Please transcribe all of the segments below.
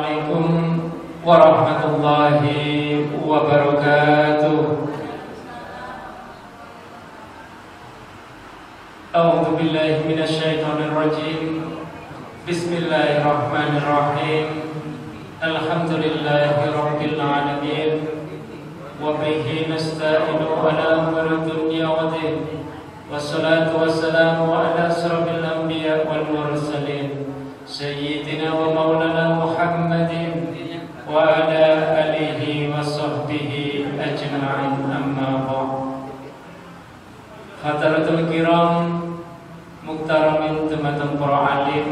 Assalamualaikum warahmatullahi wabarakatuh. A'udzu billahi minasyaitonir rajim. Bismillahirrahmanirrahim. Alhamdulillahi rabbil alamin. Wa bihi nasta'inu ala umuri dunya wa din. Wassalatu wassalamu ala asrofil anbiya wal mursalin Sayyidina wa maulana Muhammadin wa ala alihi wa sahbihi ajma'in, amma ba'd. Hadaratul kiram, muktaramin teman-teman para alim,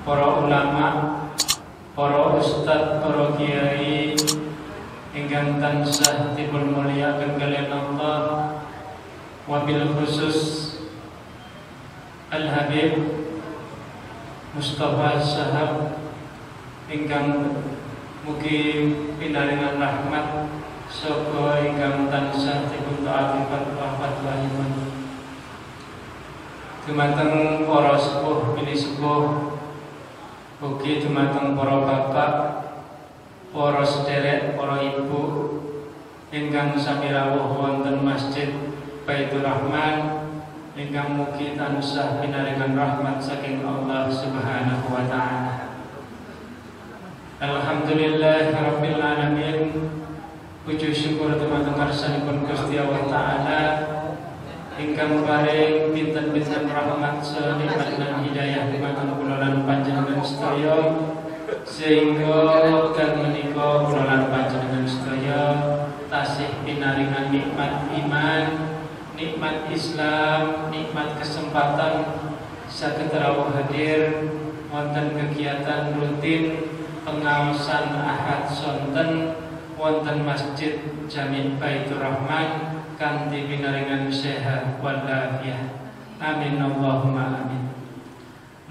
para ulama, para ustadz, para kiai ingkang tansah dipun mulyakaken kaliyan Allah, wabil khusus Al-Habib Mustafa Sahab ingkang mugi pinaringan rahmat saka ingkang tansah dipun taati fatwa-fatwahipun. Dumateng para sepuh pilih sepuh, ugi dumateng para bapak, para sederek, para ibu ingkang sami rawuh wonten Masjid Baitur Rahman, ingkang mugi tansah pinaringan rahmat saking Allah Subhanahu wa taala. Alhamdulillahirabbil alamin. Puji syukur dumateng karsanipun Gusti Allah taala ingkang paring pinten-pinten rahmat sanikmat lan hidayah dumateng kula lan panjenengan sedaya, sehingga wekdal menika kula lan panjenengan sedaya tasih pinaringan nikmat iman, nikmat Islam, nikmat kesempatan saged rawuh hadir wonten kegiatan rutin pengaosan Ahad sonten wonten Masjid Jami' Baitur Rahman kanthi pinaringan sehat walafiat. Amin Allahumma amin.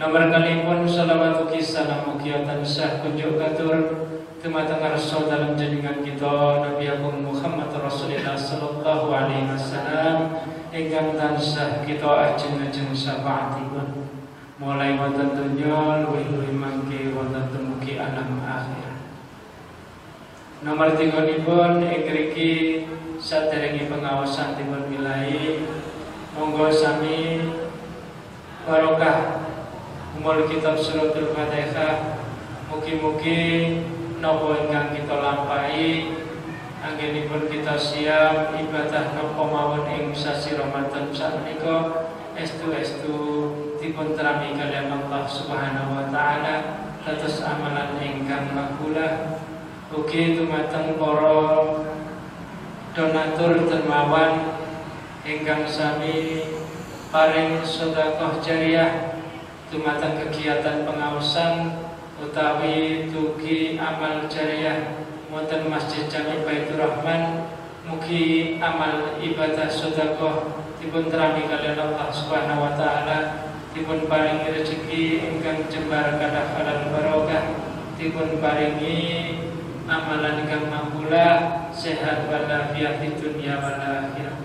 Nomor kalipun shalawat ugi salam mugi tansah kunjuk katur dumateng rasul dalam jenengan kita Nabi Agung Muhammad Rasulullah sallallahu alaihi wasallam ingkang tansah kita ajeng-ajeng syafaatipun mulai wonten donya luwih-luwih mangke wonten dumugi alam akhir. Nomor 3 ing mriki saderenge pengaosan dipun milai, monggo sami barokah umul kitab suratul Fatihah, mugi-mugi napa ingkang kita lampahi anggenipun kita siap ibadah napa mawon ing sasi Ramadan sakmenika estu-estu dipun terami kaliyan Allah Subhanahu wa taala dados amalan ingkang makbulah. Ugi dumateng para donatur dermawan ingkang sami paring sedekah jariyah dumateng kegiatan pengaosan utawi tugi amal jariyah wonten Masjid Jami' Baitur Rahman. Mugi amal ibadah sedekah dipun terami kaliyan Allah Subhanahu wa taala, dipun paringi rezeki ingkang jembar kathah halal barokah, dipun paringi amalan ingkang makbulah, sehat walafiat di dunia wal akhirah.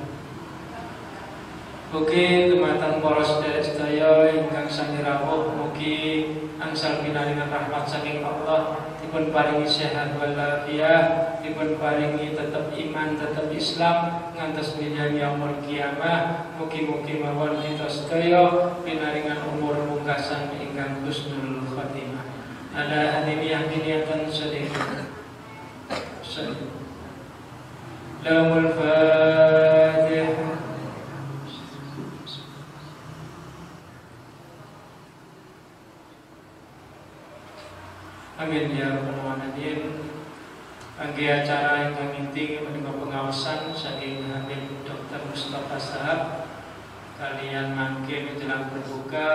Mugi dumateng para sedherek sedaya ingkang sami rawuh, mugi angsal pinaringan rahmat saking Allah, dipun paringi sehat walafiat, dipun paringi tetap iman, tetap Islam ngantos dinten yaumul kiamah. Mugi-mugi mawon kita sedaya pinaringan umur pungkasan ingkang husnul khotimah. Ala hadiniyah biniyatan sedekah. Lahul Fatihah. Amin ya rabbal alamin. Angge acara ingkang inti menika pengaosan saking Habib Dr. Mustafa Sahab kalian mangke menjelang berbuka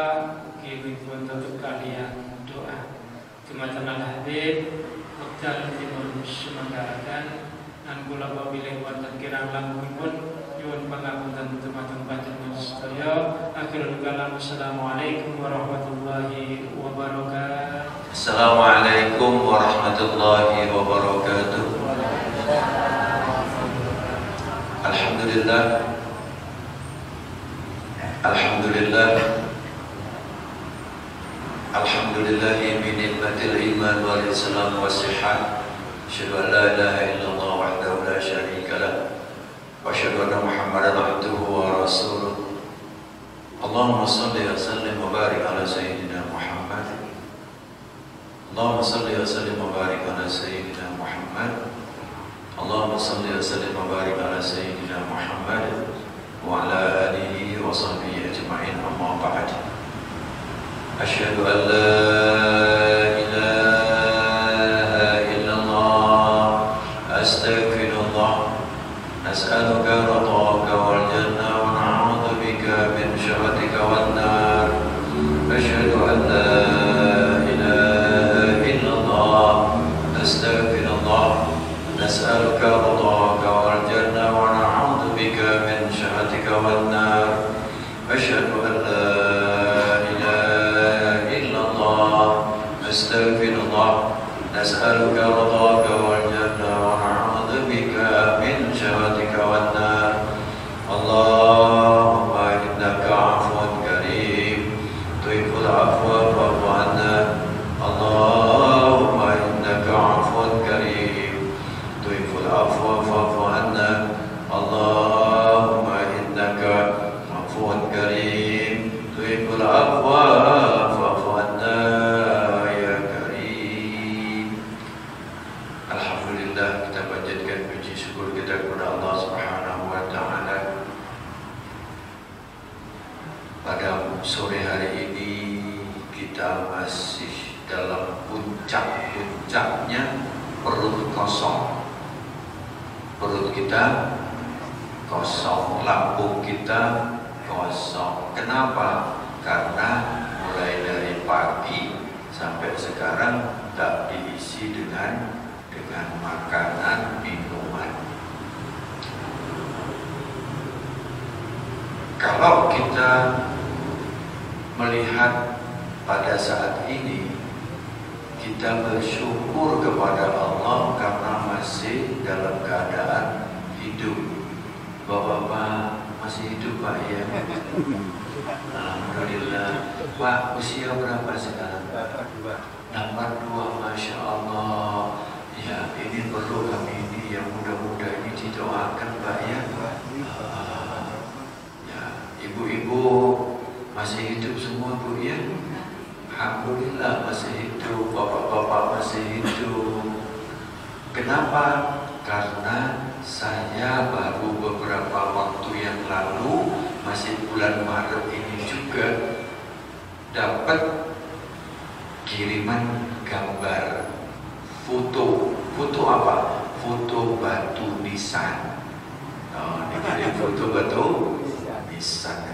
ugi dipun tutup kalian doa. Dumateng Habib wekdal dipun semanggaraken lan kula pabilih wonten kirang langkungipun nyuwun pangapunten dumateng panjenengan sedaya. Akhirul kalam, assalamualaikum warahmatullahi wabarakatuh. Assalamualaikum warahmatullahi wabarakatuh. Alhamdulillah. Alhamdulillah. Alhamdulillah min nikmatil iman wal islam was sihah. Asyhadu an la ilaha illallah wahdahu la syarika lah. Wa asyhadu anna Muhammadan abduhu wa rasuluh. Allahumma shalli wa sallim wa barik ala sayyidina Muhammad. Allahumma shalli wa sallim wa barik ala sayyidina Muhammad. Allahumma shalli wa sallim wa barik ala sayyidina Muhammad wa ala alihi wa sahbihi ajma'in, amma ba'd. Asyhadu an la ilaha illallah, astaghfirullah, nas'aluka ridhaka wal jannah wa na'udzu bika min syarrika wan nar. Asyhadu an la ilaha illallah, astaghfirullah, nas'aluka ridhaka wal jannah wa na'udzu bika min syarrika wan nar. Asyhadu an la astaghfirullah, nas'aluka ridhaka wal jannah wa na'udzu bika min syarrika wan nar. Allahumma innaka 'afuwun karim, tuhibbul 'afwa fa'fu 'anna. Allahumma innaka 'afuwun karim, tuhibbul 'afwa fa'fu 'anna. Allahumma innaka 'afuwun karim, tuhibbul 'afwa fa'fu 'anna. Kita panjatkan puji syukur kita kepada Allah Subhanahu wa taala. Pada sore hari ini kita masih dalam puncak-puncaknya perut kosong. Perut kita kosong, lambung kita kosong. Kenapa? Karena mulai dari pagi sampai sekarang tak diisi dengan makanan, minuman. Kalau kita melihat pada saat ini, kita bersyukur kepada Allah karena masih dalam keadaan hidup. Bapak-bapak masih hidup, Pak, ya? Alhamdulillah. Pak, usia berapa sekarang? Nomor 2, Masya Allah. Ya, ini perlu kami ini yang muda-muda ini didoakan, Pak, ya. Ya, ibu-ibu masih hidup semua, Bu, ya. Alhamdulillah masih hidup, bapak-bapak masih hidup. Kenapa? Karena saya baru beberapa waktu yang lalu, masih bulan Maret ini juga, dapat kiriman gambar foto apa? Foto batu nisan. Dikirim foto batu nisan.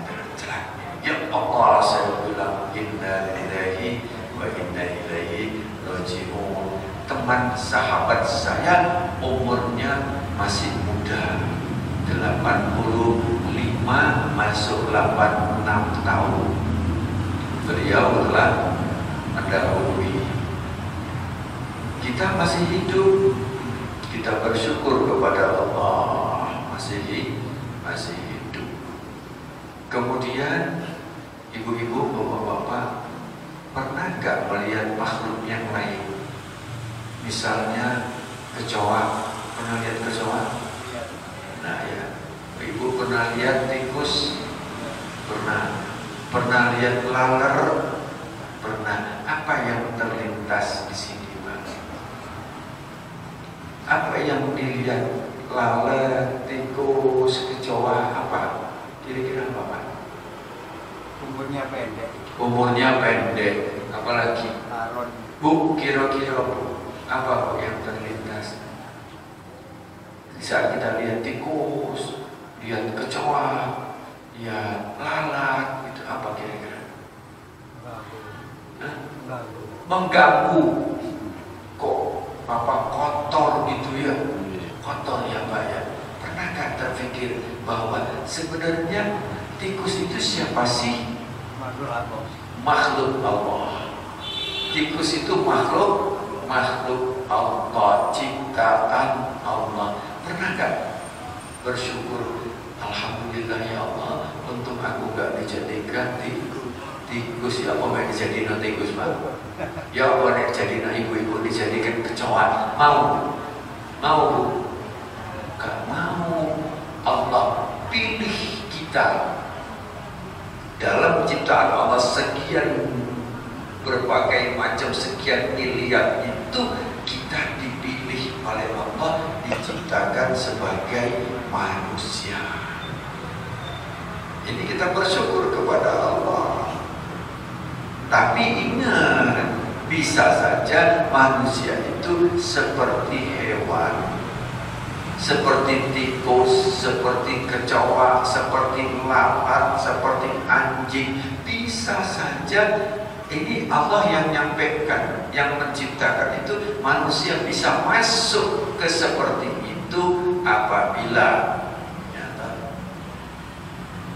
Ya Allah, saya bilang inna lillahi wa inna ilaihi raji'un. Teman sahabat saya umurnya masih muda, 85 masuk 86 tahun. Beliau telah mendahului. Kita masih hidup, kita bersyukur kepada Allah masih hidup. Kemudian ibu-ibu, bapak-bapak, pernah gak melihat makhluk yang lain? Misalnya kecoa, pernah lihat kecoa? Nah ya, ibu pernah lihat tikus? Pernah lihat laler? Pernah. Apa yang terlintas di sini? Apa yang dilihat? Lalat, tikus, kecoa, apa? Kira-kira apa, Pak? Umurnya pendek. Umurnya pendek. Apalagi? Laron. Bu, kira-kira Bu, apa Bu yang terlintas? Di saat kita lihat tikus, lihat kecoa, lihat lalat, itu apa kira-kira? Mengganggu. Kok apa kotor gitu ya? Kotor ya, Pak, ya. Pernah gak terpikir bahwa sebenarnya tikus itu siapa sih? Makhluk Allah. Tikus itu makhluk Allah, ciptaan Allah. Pernah gak bersyukur? Alhamdulillah ya Allah, untuk aku gak dijadikan Tikus ya apa yang dijadikan tikus Pak? Ya apa yang dijadikan ibu-ibu dijadikan kecoa? Mau? Mau? Gak mau. Allah pilih kita. Dalam ciptaan Allah sekian berbagai macam sekian miliar itu kita dipilih oleh Allah diciptakan sebagai manusia. Ini kita bersyukur kepada Allah. Tapi ingat, bisa saja manusia itu seperti hewan, seperti tikus, seperti kecoa, seperti lalat, seperti anjing. Bisa saja. Ini Allah yang menyampaikan, yang menciptakan itu manusia bisa masuk ke seperti itu apabila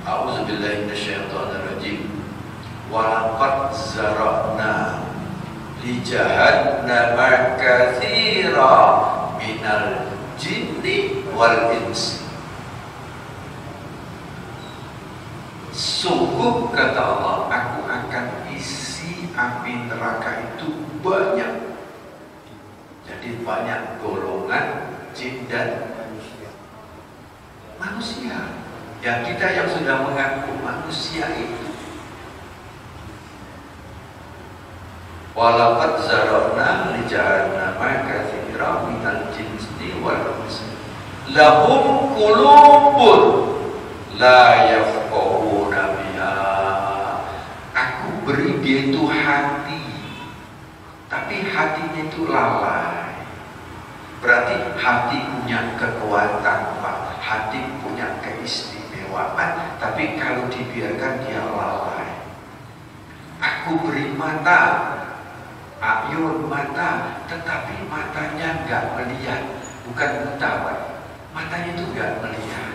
A'udzubillahi minasyaitonirrajim. Walaqad zara'na li jahannama katsira minal jinni wal insi. Sungguh kata Allah, aku akan isi api neraka itu banyak. Jadi banyak golongan jin dan manusia. Ya kita yang sudah mengaku manusia itu. Walaqad zara'na li jahannama katsira minal jinni wal insi lahum qulubun la yafqahuna biha. Aku beri dia itu hati, tapi hatinya itu lalai. Berarti hati punya kekuatan Pak, hati punya keistimewaan, tapi kalau dibiarkan dia lalai. Aku beri mata, ayun mata, tetapi matanya nggak melihat, bukan buta Pak, matanya itu nggak melihat.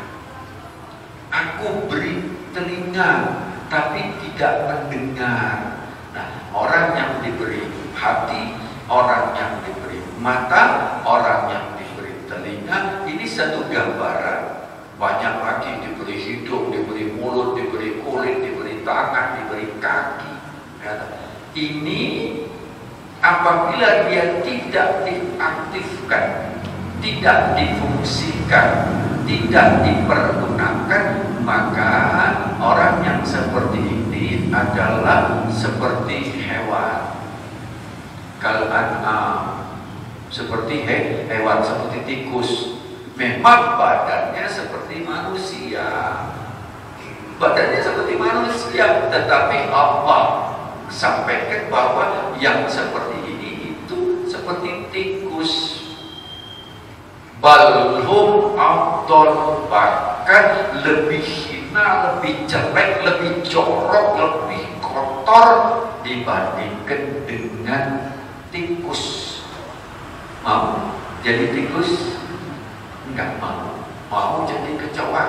Aku beri telinga, tapi tidak mendengar. Nah, orang yang diberi hati, orang yang diberi mata, orang yang diberi telinga, ini satu gambaran. Banyak lagi diberi hidung, diberi mulut, diberi kulit, diberi tangan, diberi kaki. Ini apabila dia tidak diaktifkan, tidak difungsikan, tidak dipergunakan, maka orang yang seperti ini adalah seperti hewan. Kal'an'am, seperti hewan, seperti tikus. Memang badannya seperti manusia, badannya seperti manusia, tetapi Allah sampaikan bahwa yang seperti ini itu seperti tikus. Balhum afdol, bahkan lebih hina, lebih jelek, lebih jorok, lebih kotor dibandingkan dengan tikus. Mau jadi tikus? Enggak mau. Mau jadi kecoa?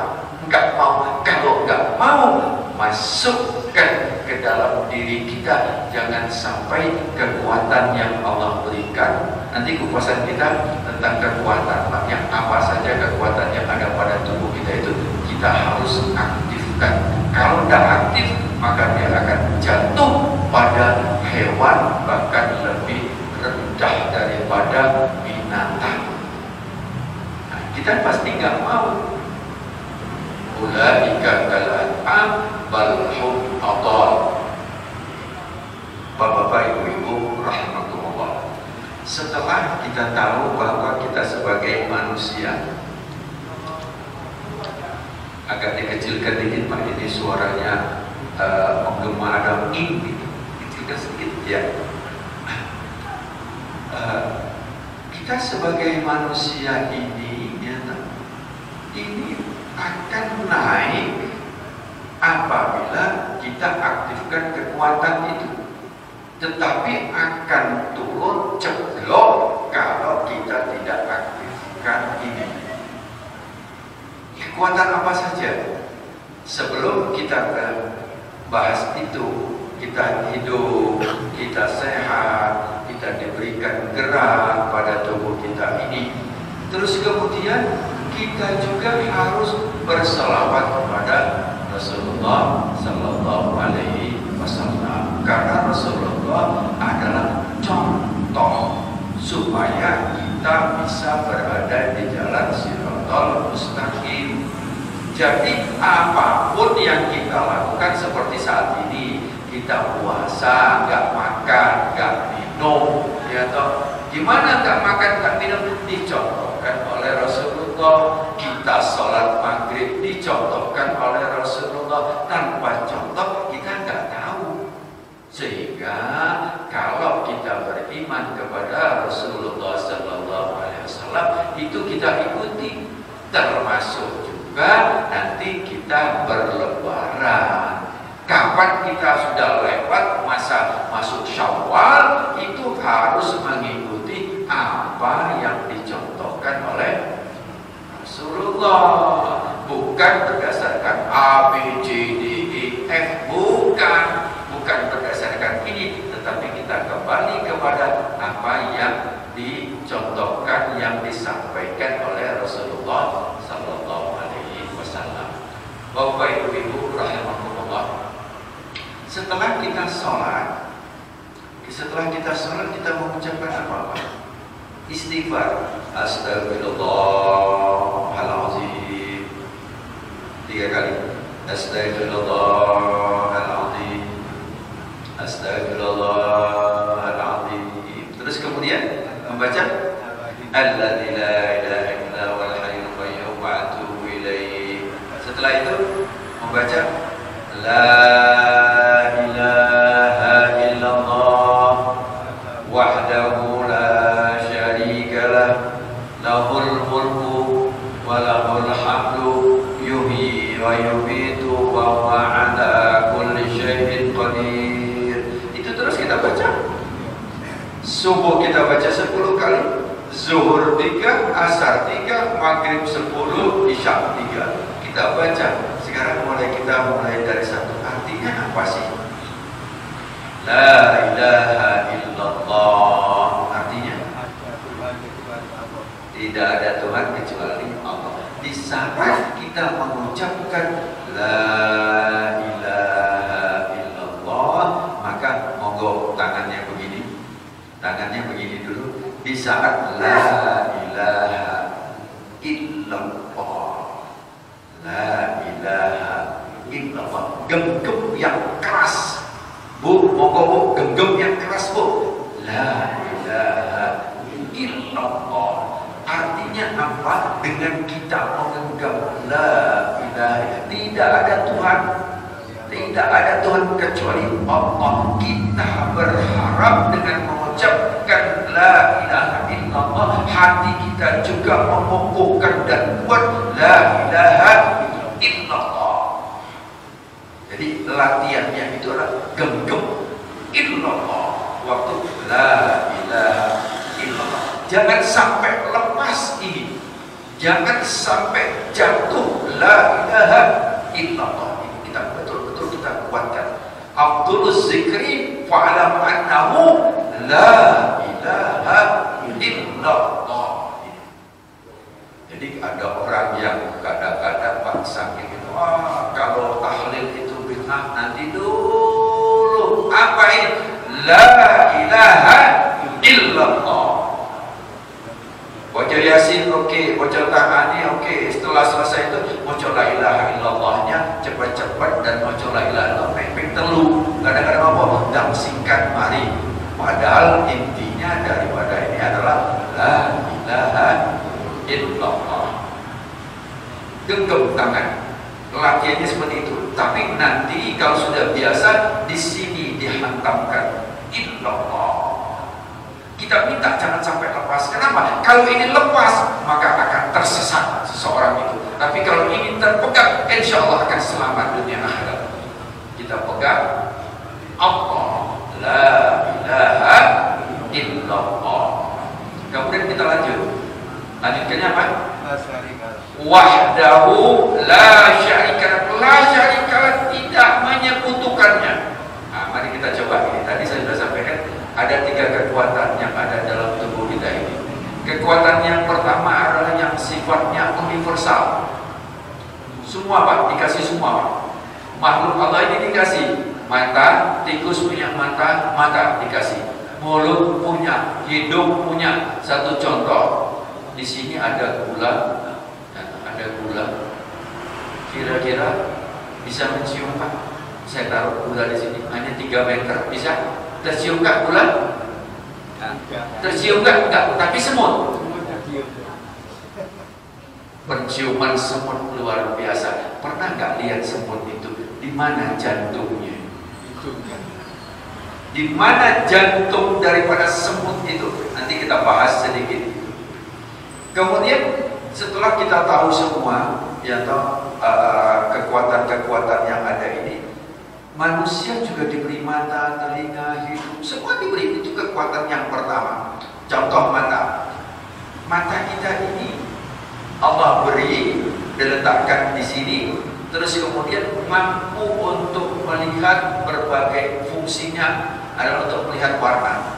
Enggak mau. Kalau enggak mau, masukkan ke dalam diri kita. Jangan sampai kekuatan yang Allah berikan. Nanti kupasan kita tentang kekuatan, yang apa saja kekuatan yang ada pada tubuh kita itu kita harus aktifkan. Kalau tidak aktif, maka dia akan jatuh pada hewan, bahkan lebih rendah daripada binatang. Nah, kita pasti nggak mau. Ulaika kal'an'am bal hum adall. Bapak-bapak, ibu-ibu rahmatullah. Setelah kita tahu bahwa kita sebagai manusia, agak dikecilkan dikit Pak, ini suaranya menggema, ada ini kecilkan sedikit ya. Kita sebagai manusia ini akan naik apabila kita aktifkan kekuatan itu, tetapi akan turun ceblok kalau kita tidak aktifkan ini. Kekuatan apa saja? Sebelum kita bahas itu, kita hidup, kita sehat, kita diberikan gerak pada tubuh kita ini. Terus kemudian kita juga harus berselawat kepada Rasulullah Sallallahu Alaihi Wasallam. Karena Rasulullah adalah contoh supaya kita bisa berada di jalan Shiratal Mustaqim. Jadi apapun yang kita lakukan seperti saat ini, kita puasa, nggak makan, nggak minum, ya toh. Gimana nggak makan, nggak minum? Dicontohkan oleh Rasulullah. Kita sholat maghrib dicontohkan oleh Rasulullah. Tanpa contoh kita nggak tahu. Sehingga kalau kita beriman kepada Rasulullah Sallallahu Alaihi Wasallam, itu kita ikuti. Termasuk juga nanti kita berlebaran. Kapan kita sudah lewat masa masuk Syawal, itu harus mengikuti apa yang dicontohkan oleh Rasulullah. Bukan berdasarkan A, B, C, D, E, F, bukan berdasarkan ini, tetapi kita kembali kepada apa yang dicontohkan, yang disampaikan oleh Rasulullah Sallallahu Alaihi Wasallam. Bapak Ibu rahimakumullah, setelah kita sholat kita mengucapkan apa? Istighfar. Astagfirullahaladzim 3 kali. Astagfirullahaladzim, astagfirullahaladzim. Terus kemudian membaca Alladzi la ilaha illa huwal hayyul qayyum wa atubu ilaih. Setelah itu membaca La ilaha illallah wahdahu la syarika lah, lahul mulku wa lahul hamdu, yuhyi wa yumiitu wa huwa ala kulli syai'in qadir. Itu terus kita baca. Subuh kita baca 10 kali, zuhur 3, asar 3, maghrib 10, isya 3. Kita baca. Sekarang kita mulai dari satu. Artinya apa sih? La ilaha illallah. Artinya tidak ada Tuhan kecuali Allah. Di saat kita mengucapkan La ilaha illallah, maka monggo tangannya begini dulu. Di saat La ilaha illallah, La ilaha illallah, genggam yang keras, Bu, monggo Bu, genggam yang keras Bu. La ilaha illallah. Artinya apa? Dengan kita menggenggam La ilaha, tidak ada Tuhan, tidak ada Tuhan kecuali Allah. Kita berharap dengan mengucapkan La ilaha illallah, hati kita juga mengukuhkan dan kuat La ilaha illallah. Jadi latihannya itu adalah genggam illallah waktu La ilaha illallah. Jangan sampai lepas ini, jangan sampai jatuh La ilaha illallah. Ini kita betul-betul kita kuatkan. Afdhaluz zikri fa'alam annahu la ilaha illallah. Jadi ada orang yang kadang-kadang paksa gitu, kalau tahlil itu bid'ah, nanti dulu apa ini? La ilaha illallah. Baca Yasin oke, baca Tahani oke. Setelah selesai itu baca la ilaha illallahnya cepat-cepat, dan baca la ilaha illallah pepek telu. Kadang-kadang apa? Dan singkat mari. Padahal intinya daripada ini adalah la ilaha illallah. Genggam tangan. Latihannya seperti itu. Tapi nanti kalau sudah biasa, di sini dihantamkan illallah. Kita minta jangan sampai lepas. Kenapa? Kalau ini lepas, maka akan tersesat seseorang itu. Tapi kalau ini terpegang, insya Allah akan selamat dunia akhirat. Kita pegang Allah, la ilaha illallah. Kemudian kita lanjut. Lanjutkannya apa? Wahdahu la syarika, la syarika, tidak menyekutukannya. Nah, mari kita coba ini. Tadi saya sudah sampaikan ada 3 kekuatan yang ada dalam tubuh kita ini. Kekuatan yang pertama adalah yang sifatnya universal. Semua Pak, dikasih semua Pak. Makhluk Allah ini dikasih. Mata, tikus punya mata, mata dikasih. Mulut punya, hidung punya. Satu contoh, di sini ada gula, ada gula. Kira-kira bisa mencium Pak? Saya taruh gula di sini, hanya 3 meter, bisa? Tercium nggak gula? Tercium nggak? Tapi semut. Penciuman semut luar biasa. Pernah nggak lihat semut itu? Di mana jantungnya? Di mana jantung daripada semut itu? Nanti kita bahas sedikit. Kemudian setelah kita tahu semua, ya tahu kekuatan-kekuatan yang ada ini, manusia juga diberi mata, telinga, hidung, semua diberi. Itu kekuatan yang pertama. Contoh mata. Mata kita ini Allah beri, diletakkan di sini, terus kemudian mampu untuk melihat berbagai fungsinya adalah untuk melihat warna.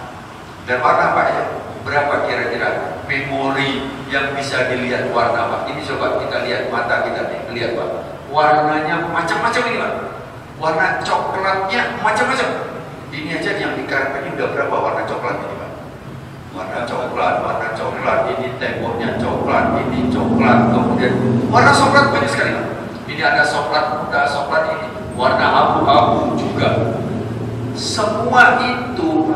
Dan warna apa ya? Berapa kira-kira memori yang bisa dilihat warna Pak? Ini coba kita lihat mata kita nih, lihat Pak. Warnanya macam-macam ini Pak. Warna coklatnya macam-macam. Ini aja yang di karpet ini udah berapa warna coklat ini Pak? Warna coklat, ini temboknya coklat, ini coklat, kemudian warna coklat banyak sekali Pak. Ini ada coklat muda, coklat ini, warna abu-abu juga. Semua itu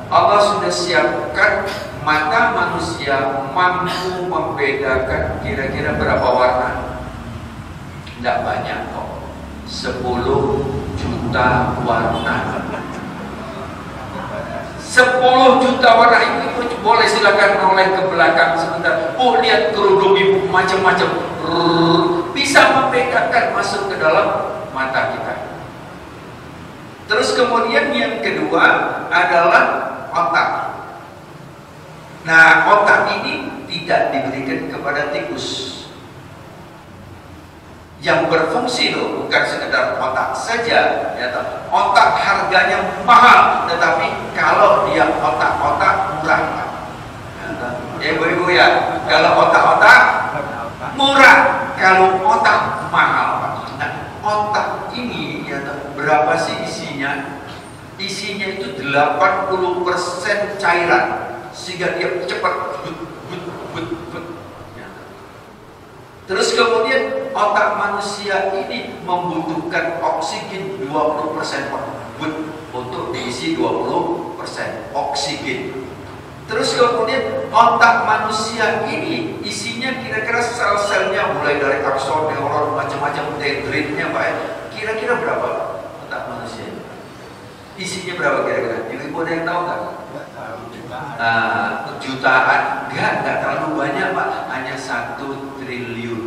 Allah sudah siapkan. Mata manusia mampu membedakan kira-kira berapa warna. Tidak banyak kok, 10 juta warna. 10 juta warna itu boleh silakan noleh ke belakang sebentar. Oh lihat kerudung ibu macam-macam, bisa membedakan masuk ke dalam mata kita. Terus kemudian yang kedua adalah otak. Nah, otak ini tidak diberikan kepada tikus. Yang berfungsi loh, bukan sekedar otak saja. Ya, otak harganya mahal, tetapi kalau dia otak-otak murah. Ya, ibu-ibu ya, kalau otak-otak murah, kalau otak mahal. Nah, otak ini ya, berapa sih isinya? Isinya itu 80% cairan, sehingga dia cepat Terus kemudian otak manusia ini membutuhkan oksigen 20% untuk diisi 20% oksigen. Terus kemudian otak manusia ini isinya kira-kira sel-selnya mulai dari akson, neuron, macam-macam dendritnya Pak. Kira-kira berapa otak manusia? Isinya berapa kira-kira? Ibu ada yang tahu nggak? Jutaan? Enggak terlalu banyak Pak. Hanya 1 triliun.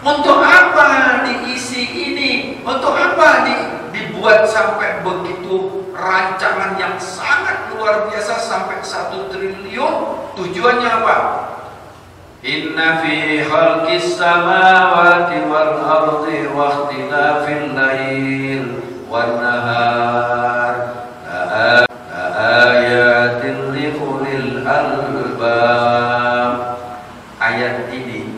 Untuk apa diisi ini? Untuk apa dibuat sampai begitu rancangan yang sangat luar biasa sampai 1 triliun? Tujuannya apa? Inna fi khalqis samawati wal ardi wa ikhtilafil lail wan nahar ayatin li ulil albab. Ayat ini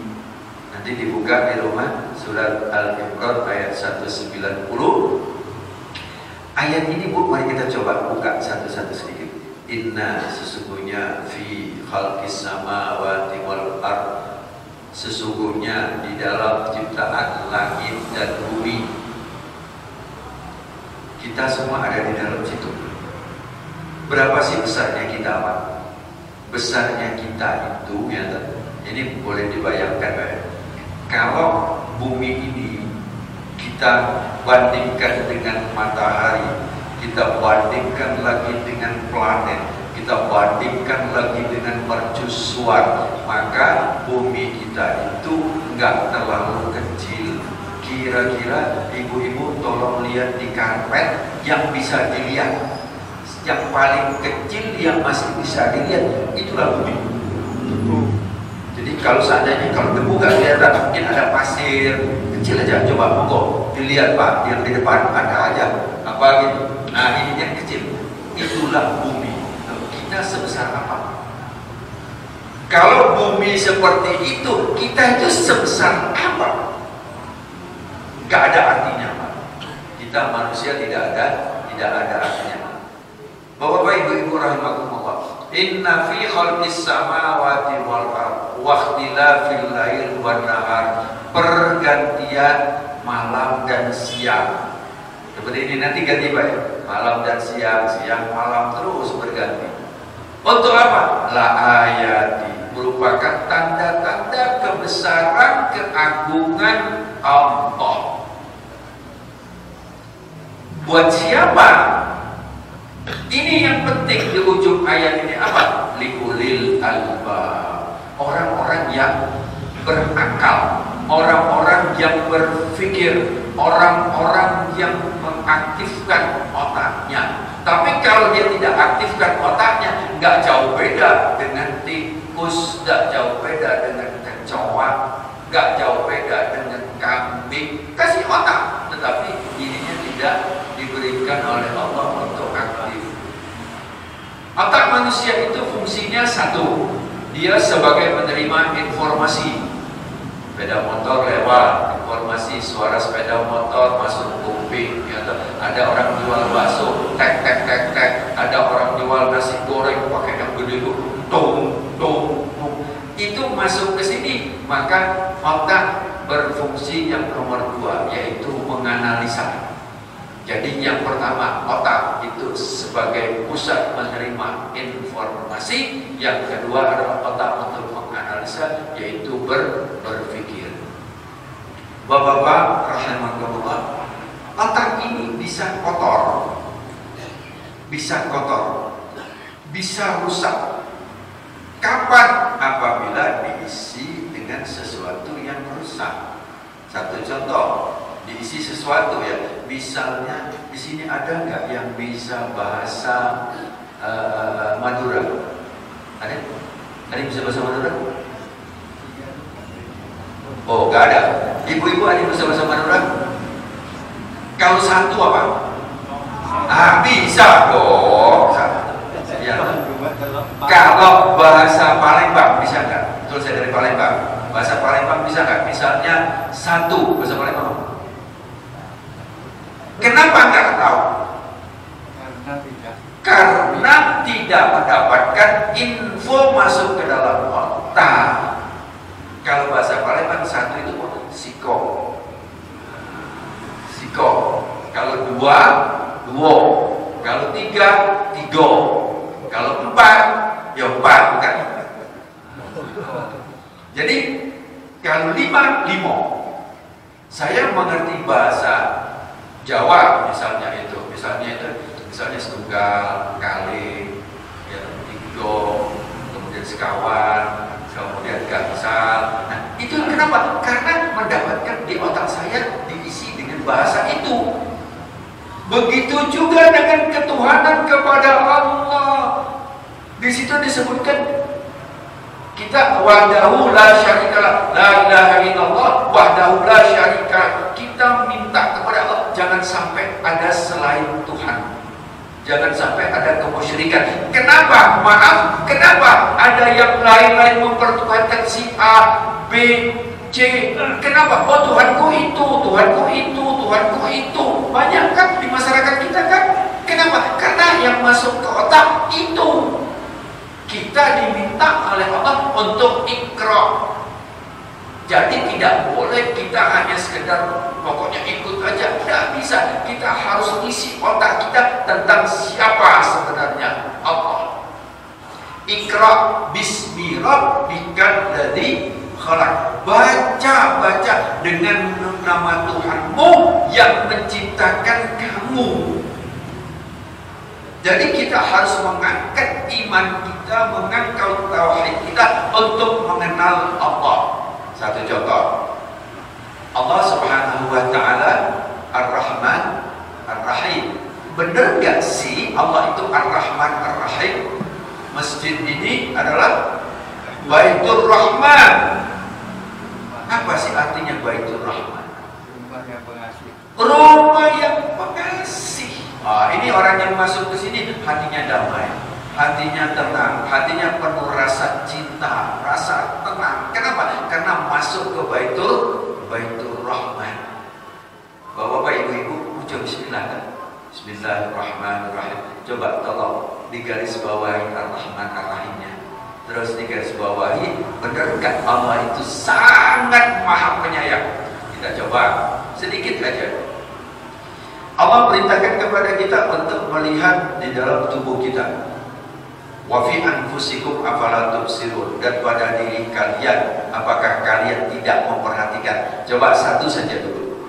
nanti dibuka di rumah, surat Al-Imran ayat 190. Ayat ini Bu, mari kita coba buka satu-satu sedikit. Inna, sesungguhnya fi khalqis samawati wal ard, sesungguhnya di dalam ciptaan langit dan bumi. Kita semua ada di dalam situ. Berapa sih besarnya kita Pak? Besarnya kita itu ya, ini boleh dibayangkan Pak. Kalau bumi ini kita bandingkan dengan matahari, kita bandingkan lagi dengan planet, kita bandingkan lagi dengan mercusuar, maka bumi kita itu enggak terlalu kecil. Kira-kira ibu-ibu tolong lihat di karpet yang bisa dilihat. Yang paling kecil yang masih bisa dilihat itulah bumi. Jadi kalau seandainya kalau debu nggak kelihatan, mungkin ada pasir kecil aja. Coba monggo dilihat Pak, yang di depan ada aja apa gitu. Nah ini yang kecil, itulah bumi. Kita sebesar apa? Kalau bumi seperti itu, kita itu sebesar apa? Nggak ada artinya, Pak. Kita manusia tidak ada artinya. Bapak-bapak, ibu-ibu rahimakumullah. Inna fi khalqis samawati wal ardh wa ikhtilafil lail wan nahar, pergantian malam dan siang. Seperti ini nanti ganti Pak ya. Malam dan siang, siang malam terus berganti. Untuk apa? La ayati, merupakan tanda-tanda kebesaran keagungan Allah. Buat siapa? Ini yang penting di ujung ayat ini apa? Liulil albab, orang-orang yang berakal, orang-orang yang berpikir, orang-orang yang mengaktifkan otaknya. Tapi kalau dia tidak aktifkan otaknya, nggak jauh beda dengan tikus, nggak jauh beda dengan kecoa, nggak jauh beda dengan kambing. Kasih otak, tetapi ininya tidak diberikan oleh Allah untuk aktif. Otak manusia itu fungsinya satu, dia sebagai penerima informasi. Sepeda motor lewat, informasi suara sepeda motor masuk kuping, ya, ada orang jual bakso, tek tek tek tek, ada orang jual nasi goreng pakai yang gede itu, dong dong dong, itu masuk ke sini, maka otak berfungsi yang nomor dua, yaitu menganalisa. Jadi yang pertama, otak itu sebagai pusat menerima informasi. Yang kedua adalah otak untuk menganalisa, yaitu berpikir. Bapak-bapak rahimakumullah, otak ini bisa kotor, bisa rusak. Kapan? Apabila diisi dengan sesuatu yang rusak. Satu contoh, diisi sesuatu ya, misalnya di sini ada nggak yang bisa bahasa Madura? Ada yang bisa bahasa Madura? Oh, nggak ada. Ibu-ibu ada yang bisa bahasa Madura? Kalau satu apa? Bisa dong. Ya. Kalau bahasa Palembang bisa nggak? Betul, saya dari Palembang. Bahasa Palembang bisa nggak? Misalnya satu bahasa Palembang. Kenapa nggak tahu? Karena tidak mendapatkan info masuk ke dalam otak. Kalau bahasa Palembang satu itu siko. Kalau dua, duo. Kalau tiga, tigo. Kalau empat, ya empat, bukan? Jadi kalau lima, limo. Saya mengerti bahasa Jawa misalnya setunggal, kali, ya, tigo, kemudian sekawan, kemudian gangsal. Nah, itu kenapa? Karena mendapatkan di otak saya diisi dengan bahasa itu. Begitu juga dengan ketuhanan kepada Allah. Di situ disebutkan kita wahdahu la syarikalah, la ilaha illallah wahdahu la syarikalah. Kita minta kepada Allah jangan sampai ada selain Tuhan. Jangan sampai ada kemusyrikan. Kenapa? Maaf, kenapa ada yang lain-lain mempertuhankan si A, B, C? Kenapa? Oh, Tuhanku itu, Tuhanku itu, Tuhanku itu. Banyak kan di masyarakat kita kan? Kenapa? Karena yang masuk ke otak itu. Kita diminta oleh Allah untuk ikra. Jadi tidak boleh kita hanya sekedar pokoknya ikut aja, tidak bisa. Kita harus isi otak kita tentang siapa sebenarnya Allah. Ikra bismi rabbikal ladzi khalaq. Baca dengan nama Tuhanmu yang menciptakan kamu. Jadi kita harus mengangkat iman kita, mengangkat tauhid kita untuk mengenal Allah. Satu contoh, Allah Subhanahu wa Ta'ala Ar-Rahman Ar-Rahim. Benar gak sih Allah itu Ar-Rahman Ar-Rahim? Masjid ini adalah Baitur Rahman. Apa sih artinya Baitur Rahman? Rumah yang pengasih. Rumah yang pengasih. Ini orang yang masuk ke sini hatinya damai, hatinya tenang, hatinya penuh rasa cinta, rasa tenang. Kenapa? Karena masuk ke Baitur Rahman. Silahkan. Bismillahirrahmanirrahim. Coba tolong digaris bawahi Ar-Rahman Ar-Rahimnya. Terus digaris bawahi, benar nggak Allah itu sangat maha penyayang? Kita coba sedikit aja. Allah perintahkan kepada kita untuk melihat di dalam tubuh kita. Wa fi anfusikum afala tubsirun, dan pada diri kalian apakah kalian tidak memperhatikan? Coba satu saja dulu.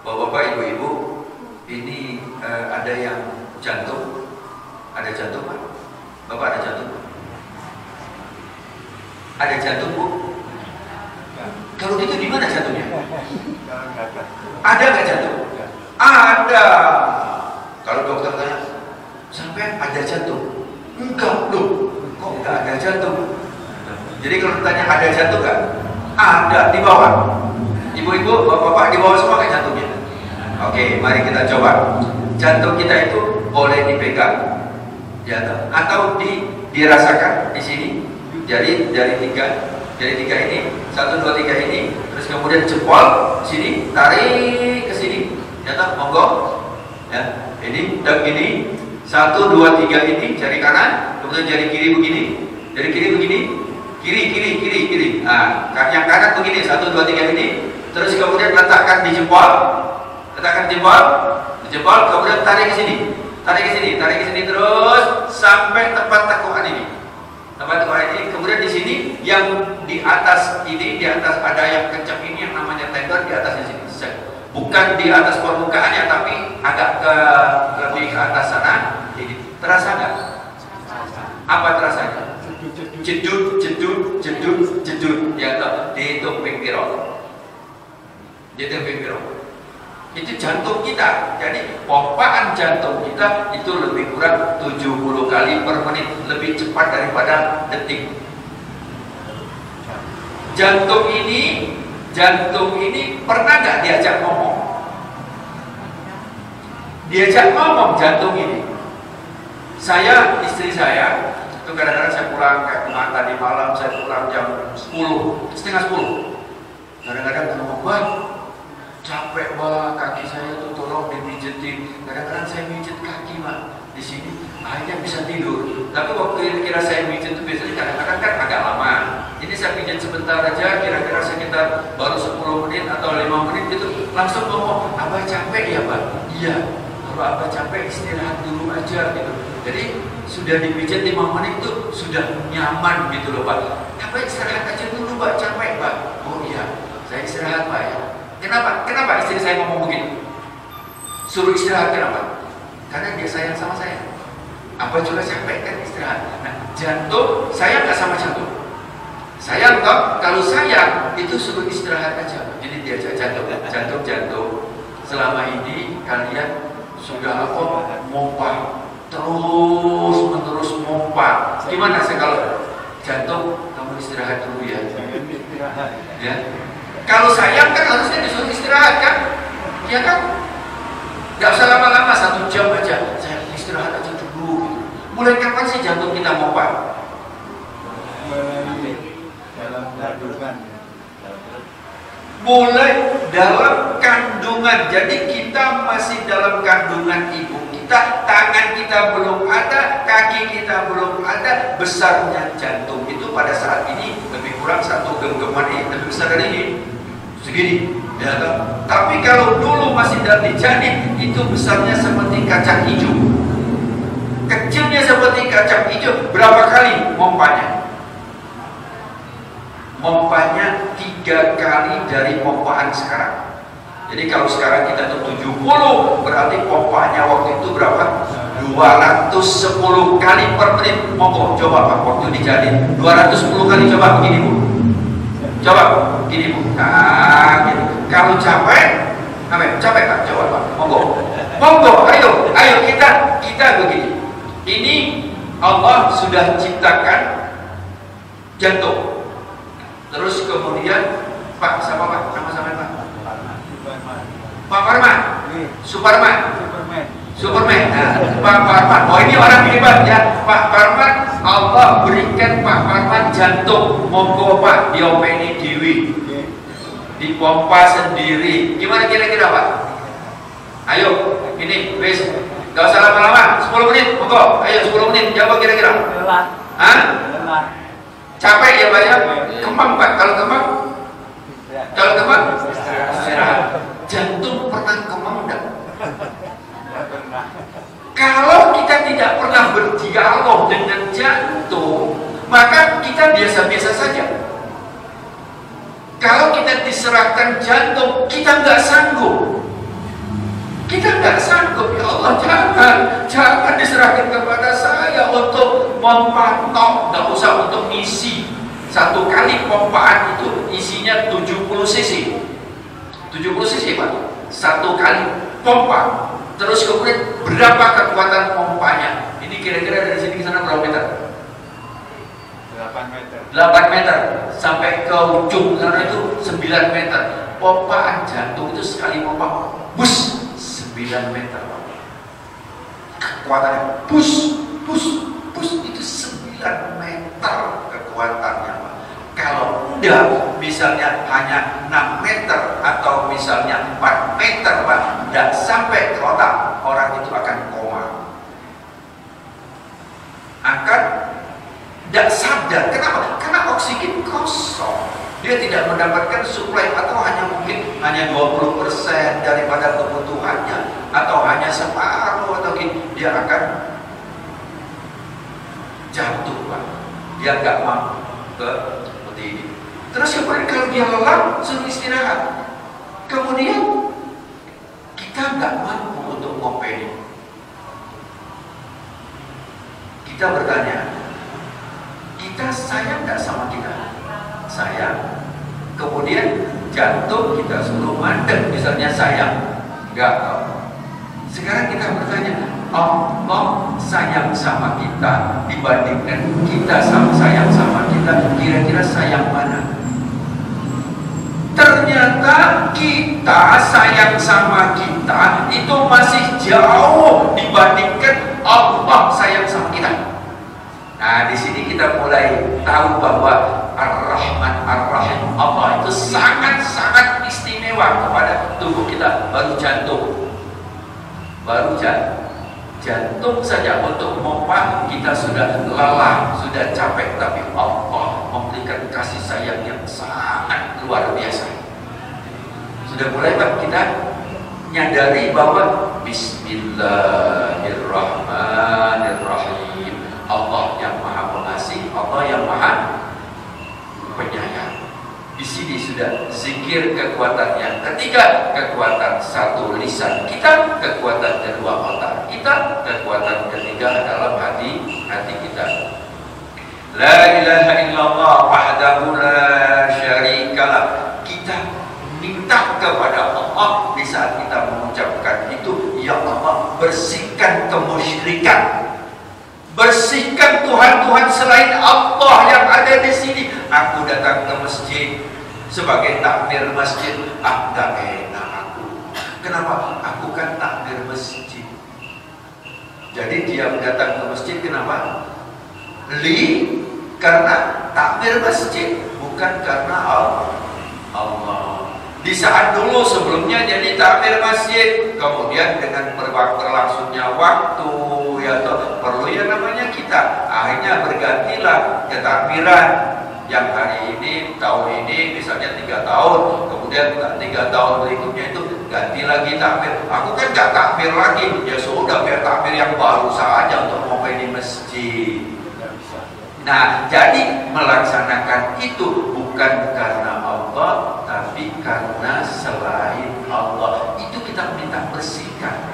Bapak-bapak, ibu-ibu, ini ada yang jantung? Ada jantung, Pak? Bapak ada jantung? Ada jantung, Bu? Kalau gitu di mana jantungnya? Ada nggak jantung? Ada. Kalau dokter tanya, sampai ada jantung? Enggak, loh. Kok enggak ada jantung? Jadi kalau ditanya ada jantung nggak? Ada, di bawah. Ibu-ibu, bapak-bapak, di bawah semua kan jantungnya? Oke, mari kita coba. Jantung kita itu boleh dipegang, ya, atau dirasakan di sini. Jadi dari tiga ini, 1, 2, 3 ini, terus kemudian jempol sini, tarik ke sini, ya, monggo, ya, ini dan ini, 1, 2, 3 ini, jari kanan, kemudian jari kiri begini, jari kiri begini, kiri. Nah, yang kanan begini, 1, 2, 3 ini, terus kemudian letakkan di jempol, kemudian tarik ke sini, terus sampai tempat tekukan ini. Kemudian di sini yang di atas ini, di atas ada yang kencang ini yang namanya tendon, di atasnya sini. Bukan di atas permukaannya, tapi agak lebih ke atas sana. Jadi terasa nggak? Apa terasanya? Jedut. Ya, dihitung pingpiro. Itu jantung kita. Jadi pompaan jantung kita itu lebih kurang 70 kali per menit, lebih cepat daripada detik. Jantung ini pernah nggak diajak ngomong? Diajak ngomong jantung ini. Istri saya itu kadang-kadang saya pulang kayak tadi malam, saya pulang jam 10, setengah 10. Kadang-kadang ngomong, "Bang, capek Pak, kaki saya tuh tolong dipijetin." Kadang-kadang saya mijet kaki, Pak, di sini akhirnya bisa tidur. Tapi waktu kira saya mijet itu biasanya kadang-kadang kan agak lama. Ini saya pijet sebentar aja, kira-kira sekitar baru 10 menit atau 5 menit gitu, langsung ngomong, "Abah capek ya, Pak?" "Iya, kalau Abah capek istirahat dulu aja," gitu. Jadi sudah dipijat 5 menit tuh sudah nyaman gitu loh, Pak. "Abah istirahat aja dulu, Pak, capek, Pak." "Oh iya, saya istirahat, Pak, ya." Kenapa istri saya ngomong begitu? Suruh istirahat, kenapa? Karena dia sayang sama saya. Apa juga capek kan istirahat. Nah, jantung sayang nggak sama jantung? Sayang toh. Kalau sayang itu suruh istirahat aja. Jadi dia jantung. Selama ini kalian sudah mompa, terus menerus mompa. Gimana sih kalau jantung? Kamu istirahat dulu ya. Ya. Kalau sayang kan harusnya disuruh istirahat kan? Ya kan? Gak usah lama-lama, 1 jam aja. Saya istirahat aja dulu. Mulai kapan sih jantung kita mompa? Dalam kandungan. Mulai dalam kandungan. Jadi kita masih dalam kandungan ibu kita, tangan kita belum ada, kaki kita belum ada. Besarnya jantung itu pada saat ini lebih kurang 1 genggaman ini, lebih besar dari ini. Segini, ya kan? Tapi kalau dulu masih dari janin, itu besarnya seperti kacang hijau. Kecilnya seperti kacang hijau. Berapa kali mompanya? Mompanya 3 kali dari pompaan sekarang. Jadi kalau sekarang kita tuh 70, berarti pompanya waktu itu berapa? 210 kali per menit. Monggo coba Pak, waktu dijalin 210 kali, coba begini Bu. Coba gini Bu. Nah, gitu. Kalau capek Pak, coba Pak. Monggo, ayo kita begini. Ini Allah sudah ciptakan jantung. Terus kemudian Pak, sama Pak, sama-sama Pak. Pak Parman. Superman. Nah, Pak Parman. Oh, ini orang hebat ya. Pak Parman, Allah berikan Pak Parman jantung. Monggo Pak, diopeni dewi. Dipompa sendiri. Gimana kira-kira Pak? Ayo. Ini, wis. Gak usah lama-lama, 10 menit, monggo. Ayo 10 menit, jawab kira-kira. Hah? Capek ya Pak ya? Kembang Pak, kalau kembang? Istirahat. Jantung pernah kembang enggak? Kalau kita tidak pernah berdialog dengan jantung, maka kita biasa-biasa saja. Kalau kita diserahkan jantung, kita nggak sanggup. Ya Allah, jangan diserahkan kepada saya untuk memantau, nggak usah untuk isi. Satu kali pompaan itu isinya 70 cc. 70 cc Pak. Satu kali pompa. Terus kemudian berapa kekuatan pompanya? Ini kira-kira dari sini ke sana berapa meter? 8 meter sampai ke ujung sana itu 9 meter. Pompaan jantung itu sekali pompa, bus 9 meter. Kekuatannya bus itu 9 meter kekuatannya. Kalau enggak, misalnya hanya 6 meter atau misalnya 4 meter Pak, tidak sampai ke otak, orang itu akan koma. Akan tidak sadar. Kenapa? Karena oksigen kosong. Dia tidak mendapatkan suplai atau hanya 20% daripada kebutuhannya, atau hanya separuh, atau dia akan jatuh Pak. Dia nggak mampu ke seperti ini. Terus kemudian kalau dia lelah, suruh istirahat. Kemudian kita nggak mampu untuk ngopeni. Kita bertanya, kita sayang nggak sama kita? Sayang. Kemudian jantung kita suruh mandek, misalnya sayang, nggak tahu. Sekarang kita bertanya, Allah sayang sama kita dibandingkan kita sayang sama kita, kira-kira sayang mana? Ternyata kita sayang sama kita itu masih jauh dibandingkan Allah sayang sama kita. Nah, di sini kita mulai tahu bahwa Ar-Rahman Ar-Rahim Allah itu sangat-sangat istimewa kepada tubuh kita. Baru jantung, jantung saja untuk memompa kita sudah lelah, sudah capek, tapi Allah memberikan kasih sayang yang sangat luar biasa. Sudah mulai Pak kita nyadari bahwa Bismillahirrahmanirrahim. Allah yang maha pengasih, Allah yang maha penyayang. Di sini sudah zikir kekuatannya. Ketiga, kekuatan satu lisan kita, kekuatan kedua otak kita, kekuatan ketiga dalam hati kita. La ilaha illallah wahdahu la syarikalah. Kita minta kepada Allah di saat kita mengucapkan itu, ya Allah, bersihkan kemusyrikan. Bersihkan Tuhan-Tuhan selain Allah yang ada di sini. Aku datang ke masjid sebagai takmir masjid, tak enak aku. Kenapa? Aku kan takmir masjid. Jadi dia datang ke masjid kenapa? Karena takmir masjid, bukan karena Allah. Di saat dulu sebelumnya jadi takmir masjid, kemudian dengan berlangsungnya waktu, ya toh, perlu yang namanya kita, akhirnya bergantilah ketakmiran yang hari ini, tahun ini misalnya 3 tahun, kemudian 3 tahun berikutnya itu ganti lagi takmir. Aku kan gak takmir lagi, ya sudah biar takmir yang baru saja untuk mau di masjid. Nah, jadi melaksanakan itu bukan karena Allah, tapi karena selain Allah. Itu kita minta bersihkan.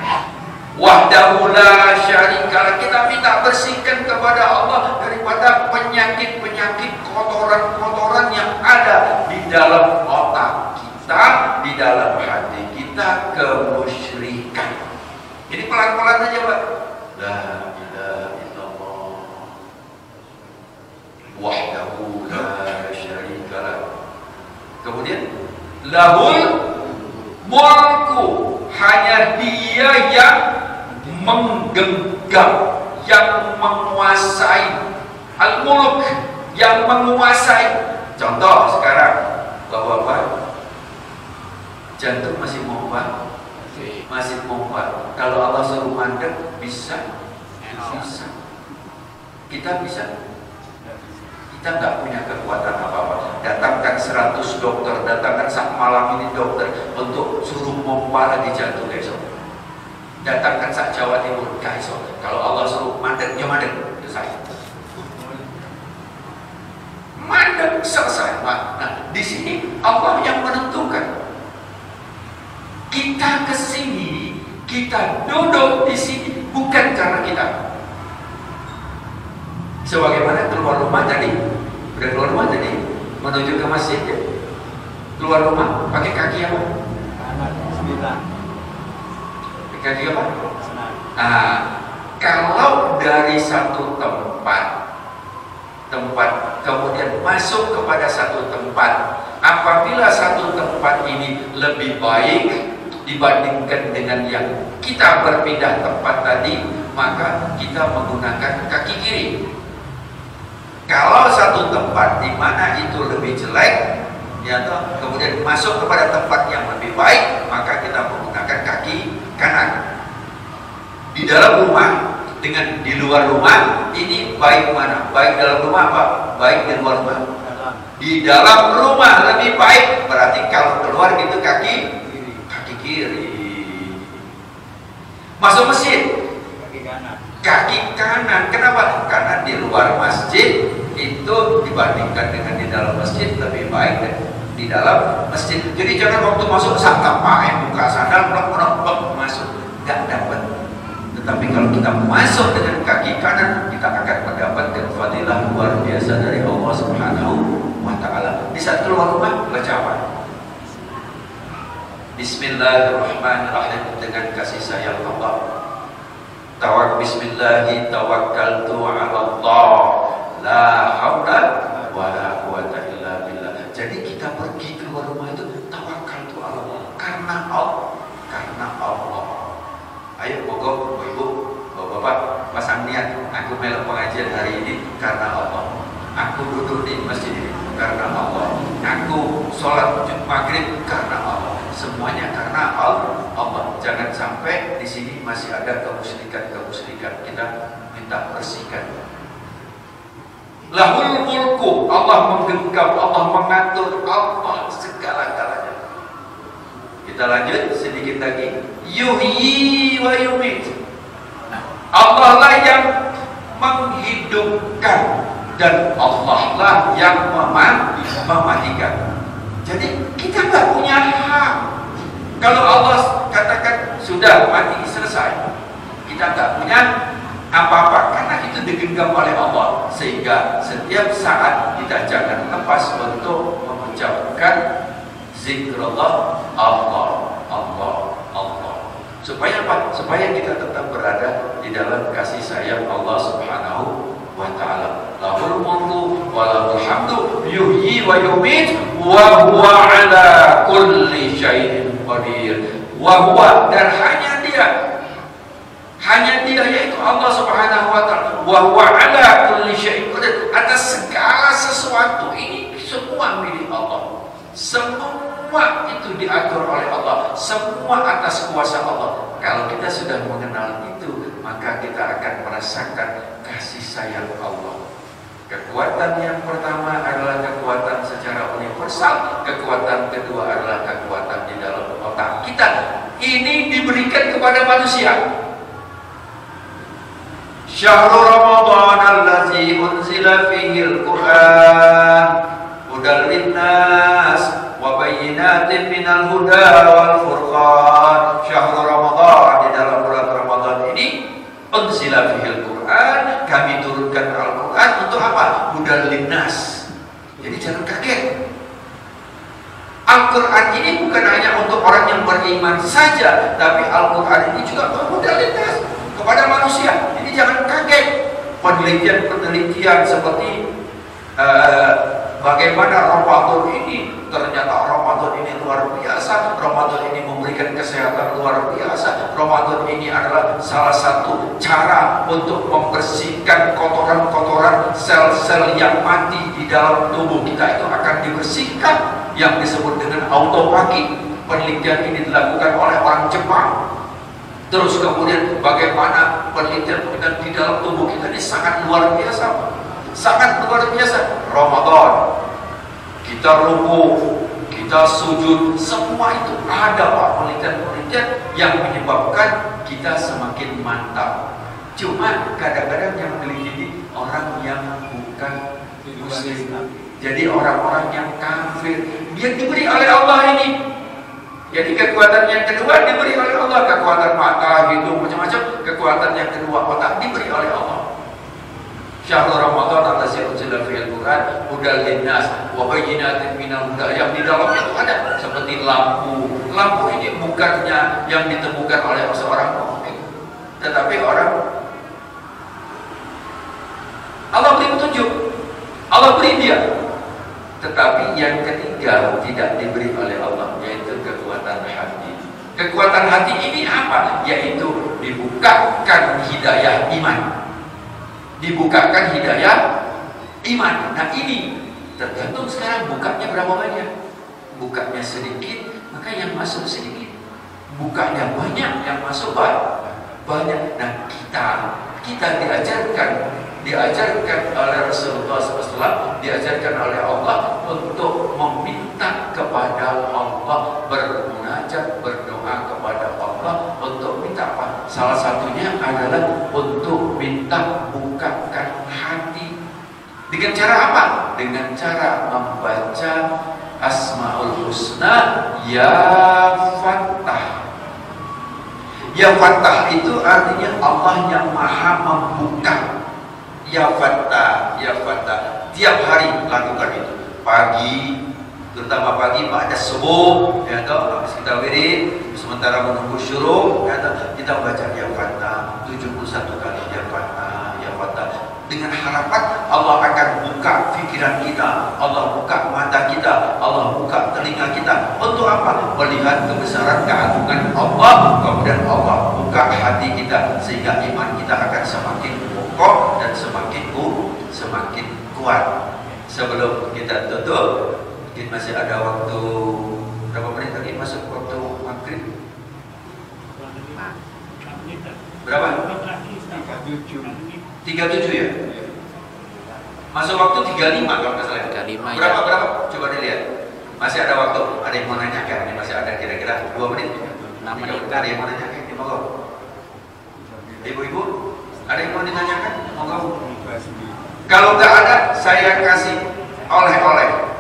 Wahdahu la syarikalah, kita minta bersihkan kepada Allah daripada penyakit-penyakit, kotoran-kotoran yang ada di dalam otak kita, di dalam hati kita, kemusyrikan. Ini pelan-pelan aja Pak. La ilaha illallah wahdahu la syarikalah. Kemudian lahul mulku, hanya dia yang menggenggam, yang menguasai. Al-mulk, yang menguasai. Contoh sekarang, Bapak-bapak, jantung masih mau Pak? Masih pompa. Kalau Allah suruh mandek, bisa. Bisa. Kita bisa. Kita nggak punya kekuatan apa-apa. Datangkan 100 dokter, datangkan sak malam ini dokter untuk suruh pompa lagi jantung besok. Datangkan sak Jawa Timur, guys. Kalau Allah suruh mandek, ya mandek. Selesai. Mandek selesai. Nah, di sini Allah yang menentukan. Kita kesini, kita duduk di sini bukan karena kita. Sebagaimana keluar rumah tadi, udah keluar rumah tadi, menuju ke masjid ya. Keluar rumah pakai kaki apa? Pakai kaki apa? Nah, kalau dari satu tempat kemudian masuk kepada satu tempat, apabila satu tempat ini lebih baik dibandingkan dengan yang kita berpindah tempat tadi, maka kita menggunakan kaki kiri. Kalau satu tempat di mana itu lebih jelek, ya toh, kemudian masuk kepada tempat yang lebih baik, maka kita menggunakan kaki kanan. Di dalam rumah dengan di luar rumah, ini baik mana? Baik dalam rumah apa? Baik di luar rumah. Di dalam rumah lebih baik, berarti kalau keluar gitu kaki kiri. Masuk masjid kaki kanan. Kenapa? Karena di luar masjid itu dibandingkan dengan di dalam masjid lebih baik dan di dalam masjid. Jadi jangan waktu masuk sangka pakai buka sandal blok masuk, nggak dapat. Tetapi kalau kita masuk dengan kaki kanan, kita akan mendapatkan fadilah luar biasa dari Allah Subhanahu wa Ta'ala. Di saat keluar rumah baca apa? Bismillahirrahmanirrahim, dengan kasih sayang Allah. Bismillahi tawakkaltu 'ala Allah, la haula wala quwata illa billah. Jadi kita pergi keluar rumah itu tawakkaltu 'ala Allah, karena Allah. Ayo pokok ibu, bapak, pasang niat. Aku melok pengajian hari ini karena Allah. Aku duduk di masjid ini karena Allah. Aku sholat maghrib karena Allah. Semuanya karena Allah. Jangan sampai di sini masih ada kemusyrikan. Kita minta bersihkan. Lahul mulku, Allah menggenggam, Allah mengatur, Allah segala-galanya. Kita lanjut sedikit lagi. Yuhyi wa yumit. Allah lah yang menghidupkan dan Allah lah yang mematikan. Jadi kita nggak punya hak. Kalau Allah katakan sudah mati selesai, kita nggak punya apa-apa karena itu digenggam oleh Allah. Sehingga setiap saat kita jangan lepas untuk mengucapkan zikrullah, Allah. Supaya apa? Supaya kita tetap berada di dalam kasih sayang Allah Subhanahu wa Ta'ala. Lahul mulku wa lahul hamdu yuhyi wa yumit wa huwa ala kulli syai'in qadir. Wa huwa, dan hanya dia yaitu Allah Subhanahu wa Ta'ala. Wa huwa ala kulli syai'in qadir, atas segala sesuatu ini semua milik Allah. Semua itu diatur oleh Allah, semua atas kuasa Allah. Kalau kita sudah mengenal itu, maka kita akan merasakan kasih sayang Allah. Kekuatan yang pertama adalah kekuatan secara universal, kekuatan kedua adalah kekuatan di dalam otak kita. Ini diberikan kepada manusia. Syahrul Ramadan allazi unzila fihi al-Qur'an hudal linnas wa bayyinatin minal huda wal furqan. Syahrul Ramadan, di dalam bulan Ramadan ini unzila fihil Quran, kami turunkan Al-Quran untuk apa? Hudal linnas. Jadi jangan kaget. Al-Quran ini bukan hanya untuk orang yang beriman saja, tapi Al-Quran ini juga hudal linnas, kepada manusia. Jadi jangan kaget. Penelitian seperti bagaimana Ramadan ini, ternyata Ramadan ini luar biasa. Ramadan ini memberikan kesehatan luar biasa. Ramadan ini adalah salah satu cara untuk membersihkan kotoran-kotoran sel-sel yang mati di dalam tubuh kita, itu akan dibersihkan, yang disebut dengan autofagi. penelitian ini dilakukan oleh orang Jepang. Terus kemudian bagaimana penelitian di dalam tubuh kita ini sangat luar biasa. Sangat luar biasa. Ramadan, kita ruku, kita sujud, semua itu ada Pak, penelitian-penelitian yang menyebabkan kita semakin mantap. Cuma kadang-kadang yang meneliti orang yang bukan muslim, jadi orang-orang yang kafir, dia diberi oleh Allah ini. Jadi kekuatan yang kedua diberi oleh Allah, kekuatan mata, hidung, macam-macam. Kekuatan yang kedua otak diberi oleh Allah. Syahrul Ramadan allazi unzila fihil Qur'an hudal linnas wa bayyinatin minal huda, yang di dalamnya itu ada seperti lampu. Lampu ini bukannya yang ditemukan oleh seorang mukmin, tetapi orang Allah beri petunjuk, Allah beri dia. Tetapi yang ketiga tidak diberi oleh Allah, yaitu kekuatan hati. Kekuatan hati ini apa? Yaitu dibukakan hidayah iman. Dibukakan hidayah iman. Nah ini tergantung sekarang bukanya berapa banyak. Bukanya sedikit, maka yang masuk sedikit. Bukanya banyak, yang masuk banyak. Nah kita diajarkan oleh Rasulullah SAW, diajarkan oleh Allah untuk meminta kepada Allah, bermunajat, berdoa kepada Allah untuk minta apa? Salah satunya adalah untuk minta bukakan hati. Dengan cara apa? Dengan cara membaca Asmaul Husna, Ya Fattah. Ya Fattah itu artinya Allah yang maha membuka. Ya Fattah, Ya Fattah. Tiap hari lakukan itu. Pagi, terutama pagi pada subuh, ya toh, habis kita wirid, sementara menunggu syuruk, ya toh, kita baca Ya Fattah 71 kali Ya Fattah, Ya Fattah. Dengan harapan Allah akan buka pikiran kita, Allah buka mata kita, Allah buka telinga kita. Untuk apa? Melihat kebesaran keagungan Allah. Kemudian Allah buka hati kita, sehingga iman kita akan semakin kokoh dan semakin kuat. Sebelum kita tutup, mungkin masih ada waktu berapa menit lagi masuk waktu maghrib? Berapa? 37 ya? Masuk waktu 35 kalau nggak salah. 35 berapa? Berapa? Coba dilihat. Masih ada waktu. Ada yang mau nanya kan? Ini masih ada kira-kira 2 menit. 6 menit. Ada yang mau nanya kan? Monggo. Ibu-ibu, ada yang mau ditanyakan? Monggo. Kalau nggak ada, saya kasih oleh-oleh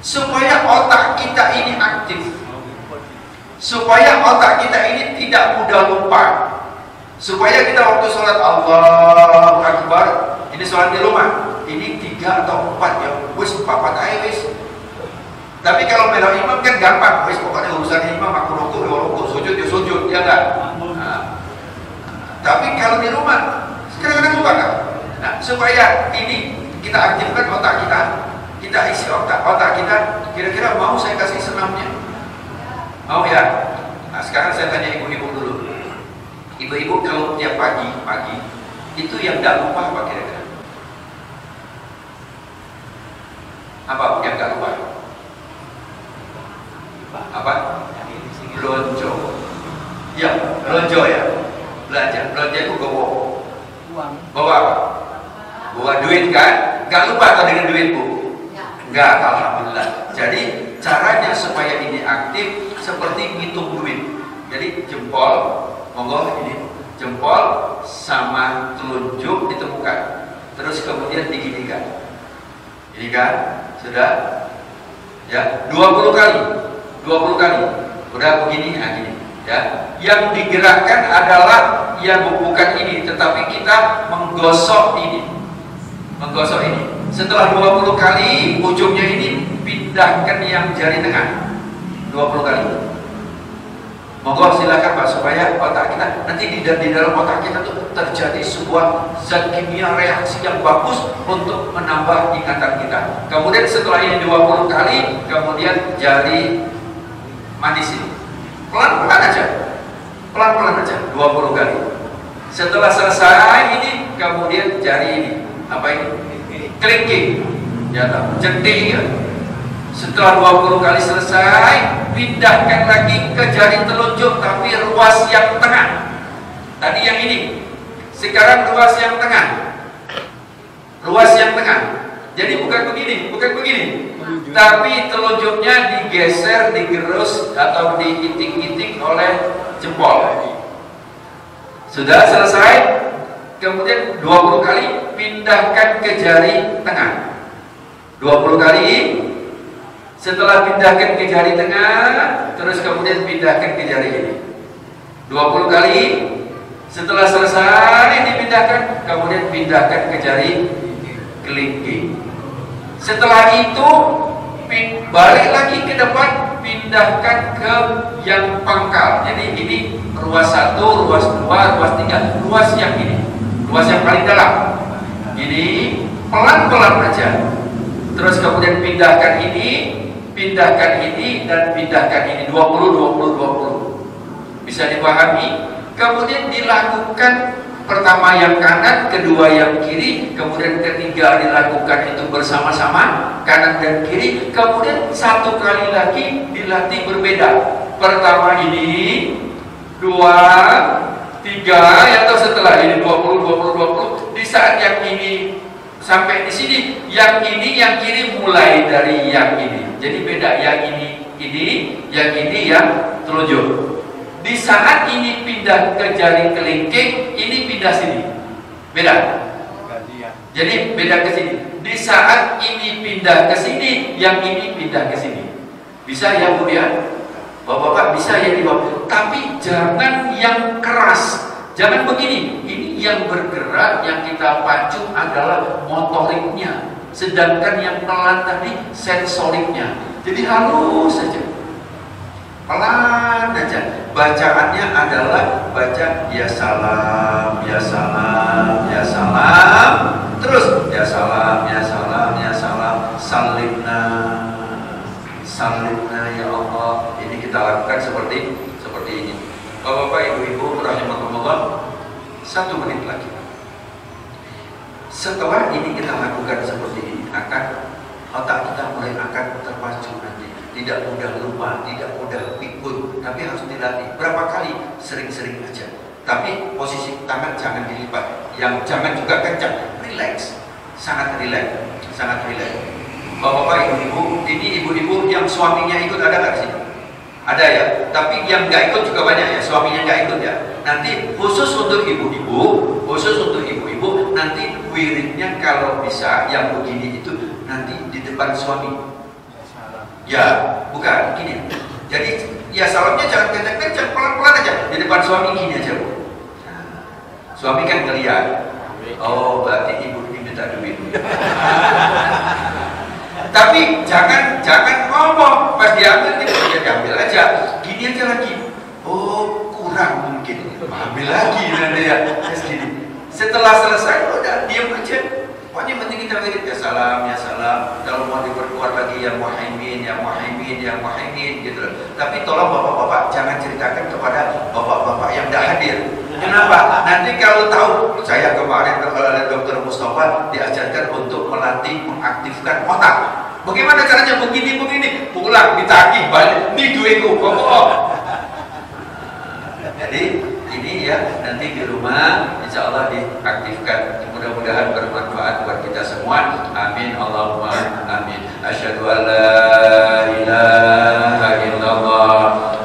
supaya otak kita ini aktif, supaya otak kita ini tidak mudah lupa, supaya kita waktu sholat Allahu Akbar, ini sholat di rumah, ini 3 atau 4 ya, wis 4 aja wis. Tapi kalau melo imam kan gampang, wis pokoknya urusan imam, aku rukuk, sujud, ya enggak? Nah, tapi kalau di rumah, kadang-kadang lupa kan? Nah, supaya ini kita aktifkan otak kita isi otak kita. Kira-kira mau saya kasih senamnya? Mau ya? Nah, sekarang saya tanya ibu-ibu dulu. Ibu-ibu kalau tiap pagi itu yang tidak lupa apa kira-kira? Apa yang tidak lupa? Apa? Belanja. Ya, belanja ya. Belanja itu bawa apa? Bawa duit kan? Gak lupa atau dengan duit bu? Enggak, alhamdulillah. Jadi caranya supaya ini aktif seperti ngitung duit. Jadi jempol, monggo ini jempol sama telunjuk ditemukan. Terus kemudian diginikan. Ini kan sudah ya 20 kali. Udah begini, nah gini ya. Yang digerakkan adalah yang bukan ini, tetapi kita menggosok ini. Setelah 20 kali ujungnya ini pindahkan yang jari tengah 20 kali. Monggo silakan Pak, supaya otak kita nanti di dalam otak kita tuh terjadi sebuah zat kimia reaksi yang bagus untuk menambah ingatan kita. Kemudian setelah ini 20 kali, kemudian jari manis ini pelan-pelan aja 20 kali. Setelah selesai ini, kemudian jari ini apa ini? Kelingking, ya tak? Jenti ya. Setelah 20 kali selesai, pindahkan lagi ke jari telunjuk tapi ruas yang tengah. Tadi yang ini, sekarang ruas yang tengah. Ruas yang tengah. Jadi bukan begini, tapi telunjuknya digeser, digerus atau diitik-itik oleh jempol. Sudah selesai, kemudian 20 kali pindahkan ke jari tengah. 20 kali. Setelah pindahkan ke jari tengah, terus kemudian pindahkan ke jari ini 20 kali. Setelah selesai dipindahkan, kemudian pindahkan ke jari kelingking. Setelah itu balik lagi ke depan, pindahkan ke yang pangkal. Jadi ini ruas 1, ruas 2, ruas 3, ruas yang ini, ruas yang paling dalam. Ini pelan-pelan aja. Terus kemudian pindahkan ini, dan pindahkan ini 20. Bisa dipahami? Kemudian dilakukan pertama yang kanan, kedua yang kiri, kemudian ketiga dilakukan itu bersama-sama kanan dan kiri, kemudian satu kali lagi dilatih berbeda. Pertama ini 2, 3, atau setelah ini 20. Di saat yang ini sampai di sini, yang ini yang kiri mulai dari yang ini. Jadi beda, yang ini, yang ini yang telunjuk. Di saat ini pindah ke jari kelingking, ini pindah sini. Beda. Jadi beda ke sini. Di saat ini pindah ke sini, yang ini pindah ke sini. Bisa ya Bu ya? Bapak-bapak bisa ya di bawah. Tapi jangan yang keras. Jangan begini. Ini yang bergerak, yang kita pacu adalah motoriknya. Sedangkan yang pelan tadi sensoriknya. Jadi halus saja, pelan aja. Bacaannya adalah baca ya salam, ya salam, ya salam. Terus ya salam, ya salam, ya salam. Salimna, salimna ya Allah. Ini kita lakukan seperti ini. Bapak, ibu-ibu, rahimakumullah. 1 menit lagi. Setelah ini kita lakukan seperti ini, otak kita mulai akan terpacu nanti. Tidak mudah lupa, tidak mudah pikun, tapi harus dilatih. Berapa kali? Sering-sering aja. Tapi posisi tangan jangan dilipat, yang jangan juga kencang. Relax, sangat relax, sangat relax. Bapak, ibu-ibu, ini ibu-ibu yang suaminya ikut ada nggak sih? Ada ya, tapi yang nggak ikut juga banyak ya, suaminya nggak ikut ya. Nanti khusus untuk ibu-ibu, nanti wiridnya kalau bisa yang begini itu nanti di depan suami. Ya, bukan gini. Jadi ya salamnya jangan kencang-kencang, pelan-pelan aja di depan suami, gini aja Bu. Suami kan ngeliat, oh berarti ibu ini minta duit. Tapi jangan ngomong pas diambil, dia diambil aja, gini aja lagi. Oh kurang mungkin, ambil lagi nanti ya. Gini. Setelah selesai udah diam aja. Pokoknya penting kita wirid ya salam, ya salam. Kalau mau diperkuat lagi ya muhaimin, ya muhaimin, ya muhaimin gitu. Tapi tolong bapak-bapak jangan ceritakan kepada bapak-bapak yang tidak hadir. Kenapa? Nanti kalau tahu, saya kemarin oleh Dr. Mustafa diajarkan untuk melatih mengaktifkan otak. Bagaimana caranya? Begini, pulang ditagih balik, ini duitku, pokok. Jadi ini ya nanti di rumah insya Allah diaktifkan. Mudah-mudahan bermanfaat buat kita semua. Amin Allahumma amin. Asyhadu an la ilaha illallah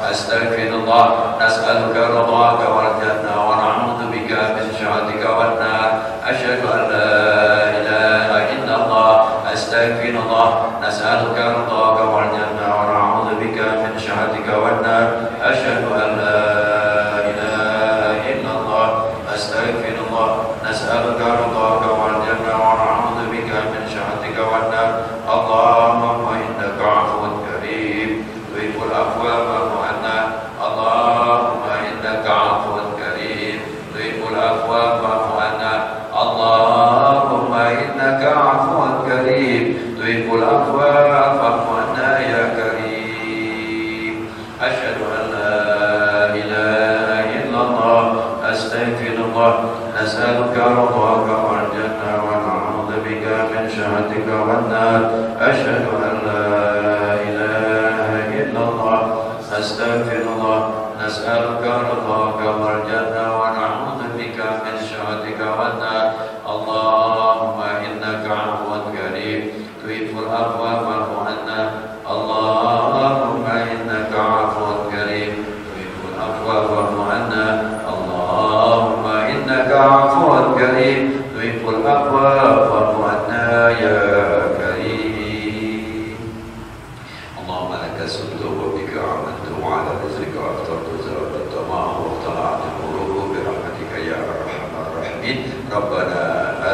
astaghfirullah nas'aluka ridhaka wal jannah wa na'udzu bika min syahhatika wan nar. Asyhadu an la ilaha illallah astaghfirullah nas'aluka ridhaka wal jannah wa na'udzu bika min syahhatika wan nar. Asyhadu an la نسألك رضاك والجنة ونعوذ بك من سخطك والنار. اللهم إنك عفو كريم تحب العفو فاعف عنا. اللهم إنك عفو كريم تحب العفو فاعف عنا. اللهم إنك عفو كريم تحب العفو فاعف عنا يا كريم. أشهد أن لا إله إلا الله أستغفر الله. نسألك رضاك والجنة ونعوذ بك من سخطك والنار. أشهد أن لا ونستغفر الله نسألك رضاك والجنة ونعوذ بك من سخطك والنار اللهم إنك عفو كريم تحب العفو فاعف عنا اللهم إنك عفو كريم تحب العفو فاعف عنا اللهم إنك عفو كريم تحب العفو فاعف عنا يا كريم اللهم لك سبت وبك عملت وعلى رزقك أفطرت وزرعت معه واطلعت الغروب برحمتك يا أرحم الراحمين ربنا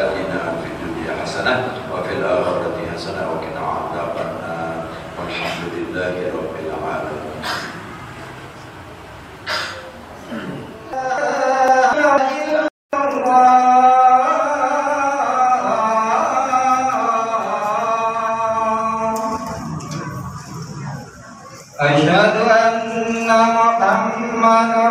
آتنا في الدنيا حسنة وفي الآخرة حسنة وقنا عذاب النار والحمد لله رب العالمين. أشهد أن محمدا